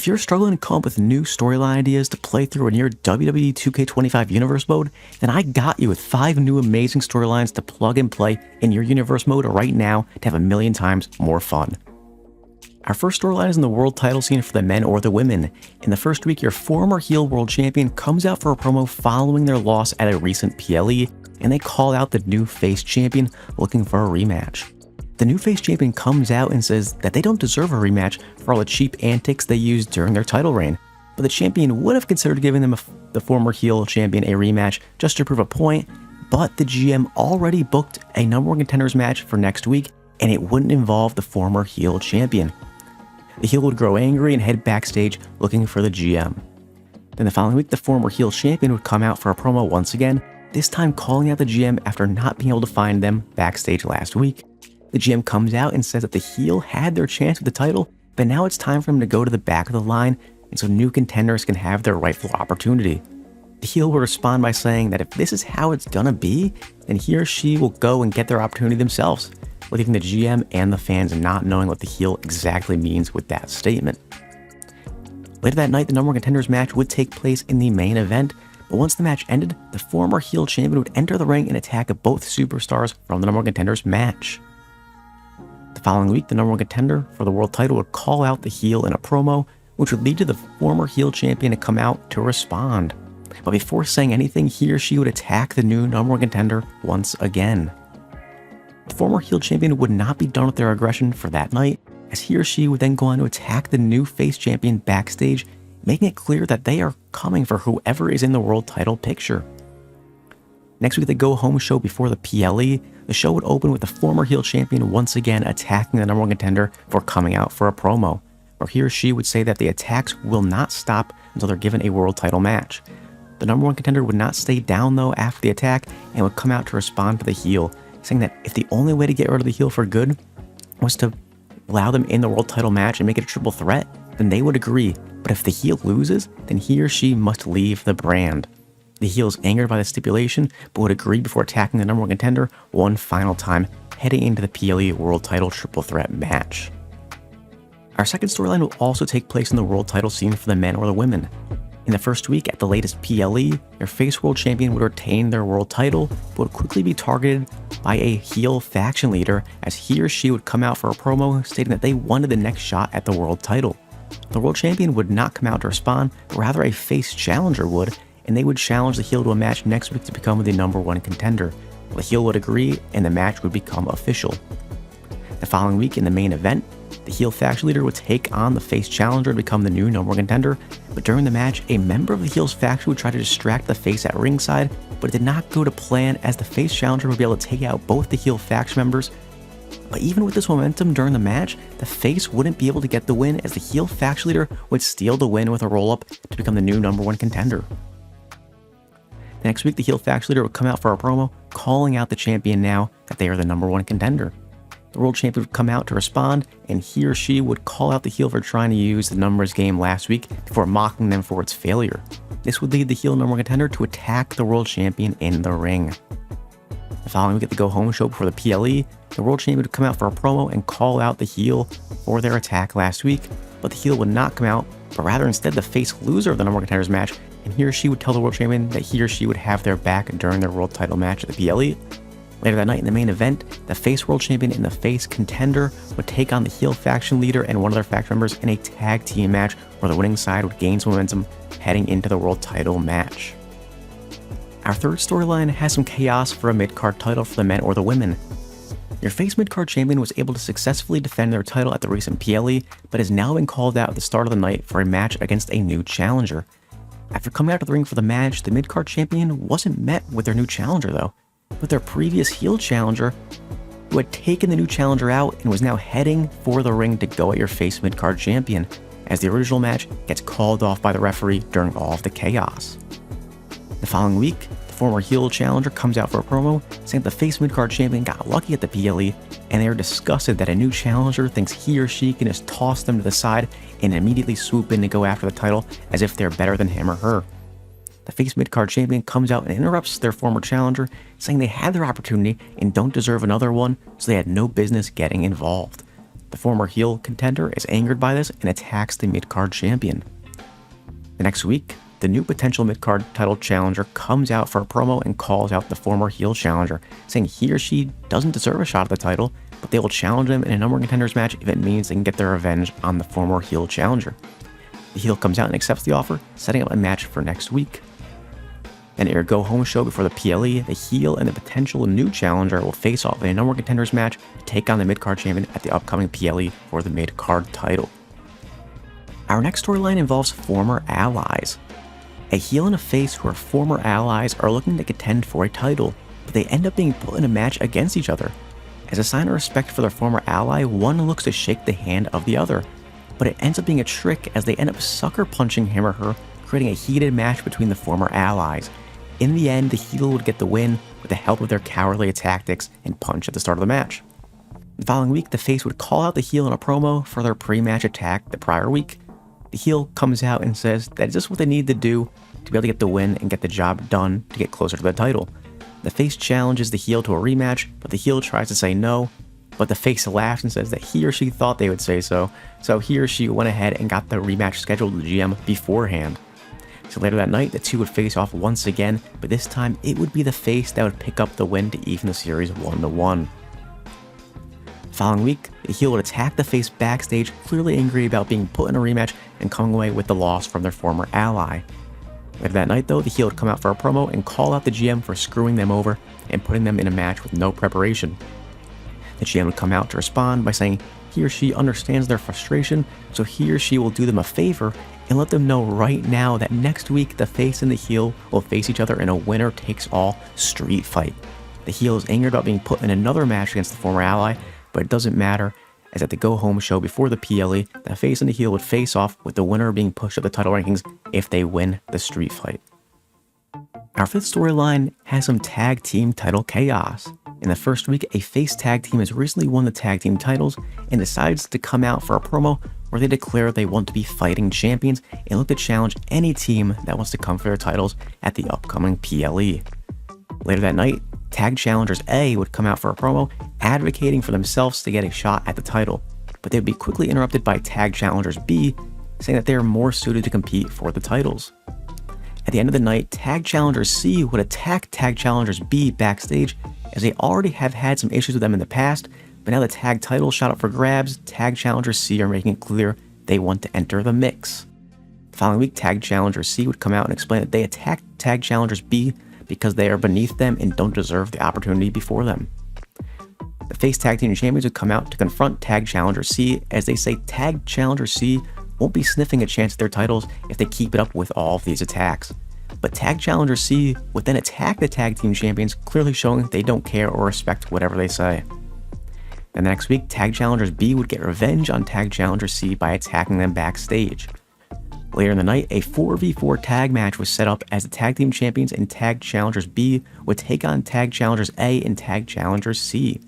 If you're struggling to come up with new storyline ideas to play through in your WWE 2K25 universe mode, then I got you with 5 new amazing storylines to plug and play in your universe mode right now to have a million times more fun. Our first storyline is in the world title scene for the men or the women. In the first week, your former heel world champion comes out for a promo following their loss at a recent PLE, and they call out the new face champion looking for a rematch. The new face champion comes out and says that they don't deserve a rematch for all the cheap antics they used during their title reign, but the champion would have considered giving them the former heel champion a rematch just to prove a point, but the GM already booked a number 1 contenders match for next week, and it wouldn't involve the former heel champion. The heel would grow angry and head backstage looking for the GM. Then the following week, the former heel champion would come out for a promo once again, this time calling out the GM after not being able to find them backstage last week. The GM comes out and says that the heel had their chance with the title, but now it's time for them to go to the back of the line, and so new contenders can have their rightful opportunity. The heel will respond by saying that if this is how it's gonna be, then he or she will go and get their opportunity themselves, leaving the GM and the fans not knowing what the heel exactly means with that statement. Later that night, the number 1 contenders match would take place in the main event, but once the match ended, the former heel champion would enter the ring and attack both superstars from the number 1 contenders match. The following week, the number 1 contender for the world title would call out the heel in a promo, which would lead to the former heel champion to come out to respond. But before saying anything, he or she would attack the new number 1 contender once again. The former heel champion would not be done with their aggression for that night, as he or she would then go on to attack the new face champion backstage, making it clear that they are coming for whoever is in the world title picture. Next week, the go-home show before the PLE, the show would open with the former heel champion once again attacking the number 1 contender for coming out for a promo, where he or she would say that the attacks will not stop until they're given a world title match. The number 1 contender would not stay down though after the attack and would come out to respond to the heel, saying that if the only way to get rid of the heel for good was to allow them in the world title match and make it a triple threat, then they would agree, but if the heel loses, then he or she must leave the brand. The heel is angered by the stipulation, but would agree before attacking the number 1 contender one final time, heading into the PLE World Title Triple Threat match. Our second storyline will also take place in the world title scene for the men or the women. In the first week at the latest PLE, your face world champion would retain their world title, but would quickly be targeted by a heel faction leader as he or she would come out for a promo stating that they wanted the next shot at the world title. The world champion would not come out to respond, but rather a face challenger would, and they would challenge the heel to a match next week to become the number 1 contender. The heel would agree, and the match would become official. The following week in the main event, the heel faction leader would take on the face challenger to become the new number 1 contender, but during the match, a member of the heel's faction would try to distract the face at ringside, but it did not go to plan as the face challenger would be able to take out both the heel faction members. But even with this momentum during the match, the face wouldn't be able to get the win as the heel faction leader would steal the win with a roll-up to become the new number 1 contender. The next week, the heel faction leader would come out for a promo, calling out the champion now that they are the number 1 contender. The world champion would come out to respond, and he or she would call out the heel for trying to use the numbers game last week before mocking them for its failure. This would lead the heel number 1 contender to attack the world champion in the ring. The following week at the go-home show before the PLE, the world champion would come out for a promo and call out the heel for their attack last week, but the heel would not come out, but rather instead the face loser of the number 1 contenders match, and he or she would tell the world champion that he or she would have their back during their world title match at the PLE. Later that night in the main event, the face world champion and the face contender would take on the heel faction leader and one of their faction members in a tag team match where the winning side would gain some momentum heading into the world title match. Our third storyline has some chaos for a mid-card title for the men or the women. Your face mid-card champion was able to successfully defend their title at the recent PLE, but has now been called out at the start of the night for a match against a new challenger. After coming out to the ring for the match, the mid-card champion wasn't met with their new challenger though, but their previous heel challenger, who had taken the new challenger out and was now heading for the ring to go at your face mid-card champion, as the original match gets called off by the referee during all of the chaos. The following week, the former heel challenger comes out for a promo saying that the face mid-card champion got lucky at the PLE, and they are disgusted that a new challenger thinks he or she can just toss them to the side and immediately swoop in to go after the title as if they're better than him or her. The face mid-card champion comes out and interrupts their former challenger, saying they had their opportunity and don't deserve another one, so they had no business getting involved. The former heel contender is angered by this and attacks the mid-card champion. The next week, the new potential mid-card title challenger comes out for a promo and calls out the former heel challenger, saying he or she doesn't deserve a shot at the title, but they will challenge him in a number one contenders match if it means they can get their revenge on the former heel challenger. The heel comes out and accepts the offer, setting up a match for next week. Then at your go-home show before the PLE, the heel and the potential new challenger will face off in a number one contenders match to take on the mid-card champion at the upcoming PLE for the mid-card title. Our next storyline involves former allies. A heel and a face who are former allies are looking to contend for a title, but they end up being put in a match against each other. As a sign of respect for their former ally, one looks to shake the hand of the other, but it ends up being a trick as they end up sucker punching him or her, creating a heated match between the former allies. In the end, the heel would get the win with the help of their cowardly tactics and punch at the start of the match. The following week, the face would call out the heel in a promo for their pre-match attack the prior week. The heel comes out and says that it's just what they need to do to be able to get the win and get the job done to get closer to the title. The face challenges the heel to a rematch, but the heel tries to say no, but the face laughs and says that he or she thought they would say so he or she went ahead and got the rematch scheduled with the GM beforehand. So later that night, the two would face off once again, but this time it would be the face that would pick up the win to even the series 1-1. The following week, the heel would attack the face backstage, clearly angry about being put in a rematch and coming away with the loss from their former ally. Later that night though, the heel would come out for a promo and call out the GM for screwing them over and putting them in a match with no preparation. The GM would come out to respond by saying he or she understands their frustration, so he or she will do them a favor and let them know right now that next week the face and the heel will face each other in a winner-takes-all street fight. The heel is angered about being put in another match against the former ally, but it doesn't matter, as at the go-home show before the PLE, the face and the heel would face off with the winner being pushed up the title rankings if they win the street fight. Our fifth storyline has some tag team title chaos. In the first week, a face tag team has recently won the tag team titles and decides to come out for a promo where they declare they want to be fighting champions and look to challenge any team that wants to come for their titles at the upcoming PLE. Later that night, Tag Challengers A would come out for a promo advocating for themselves to get a shot at the title, but they would be quickly interrupted by Tag Challengers B saying that they are more suited to compete for the titles. At the end of the night, Tag Challengers C would attack Tag Challengers B backstage as they already have had some issues with them in the past, but now the tag title shot up for grabs, Tag Challengers C are making it clear they want to enter the mix. The following week, Tag Challengers C would come out and explain that they attacked Tag Challengers B because they are beneath them and don't deserve the opportunity before them. The face tag team champions would come out to confront Tag Challenger C as they say Tag Challenger C won't be sniffing a chance at their titles if they keep it up with all of these attacks. But Tag Challenger C would then attack the tag team champions, clearly showing they don't care or respect whatever they say. Then the next week, Tag Challengers B would get revenge on Tag Challenger C by attacking them backstage. Later in the night, a 4v4 tag match was set up as the tag team champions and Tag Challengers B would take on Tag Challengers A and Tag Challengers C.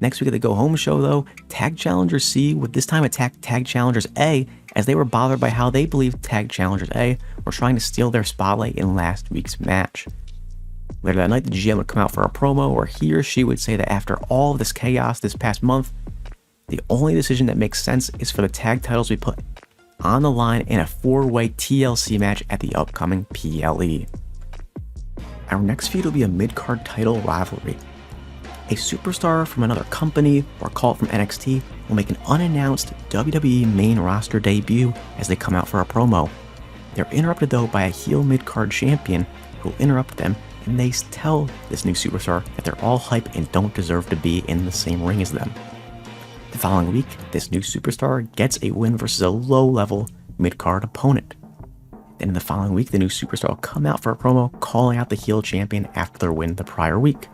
Next week at the Go Home show though, Tag Challengers C would this time attack Tag Challengers A as they were bothered by how they believed Tag Challengers A were trying to steal their spotlight in last week's match. Later that night, the GM would come out for a promo where he or she would say that after all of this chaos this past month, the only decision that makes sense is for the tag titles to be put on the line in a 4-way TLC match at the upcoming PLE. Our next feud will be a mid-card title rivalry. A superstar from another company or call from NXT will make an unannounced WWE main roster debut as they come out for a promo. They're interrupted though by a heel mid-card champion who will interrupt them, and they tell this new superstar that they're all hype and don't deserve to be in the same ring as them. The following week, this new superstar gets a win versus a low-level mid-card opponent. Then in the following week, the new superstar will come out for a promo calling out the heel champion after their win the prior week.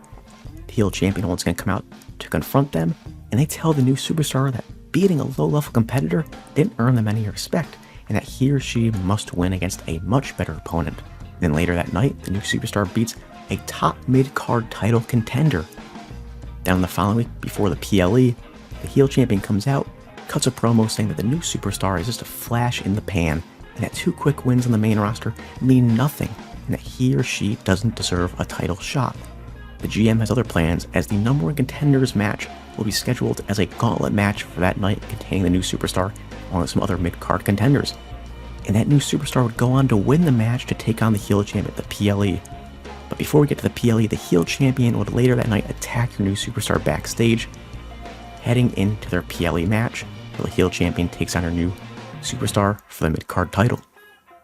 The heel champion once again come out to confront them, and they tell the new superstar that beating a low-level competitor didn't earn them any respect, and that he or she must win against a much better opponent. Then later that night, the new superstar beats a top mid-card title contender. Then on the following week, before the PLE, the heel champion comes out, cuts a promo saying that the new superstar is just a flash in the pan, and that 2 quick wins on the main roster mean nothing, and that he or she doesn't deserve a title shot. the GM has other plans, as the number one contenders match will be scheduled as a gauntlet match for that night, containing the new superstar along with some other mid-card contenders. And that new superstar would go on to win the match to take on the heel champion, the PLE. But before we get to the PLE, the heel champion would later that night attack your new superstar backstage, heading into their PLE match, where the heel champion takes on her new superstar for the mid-card title.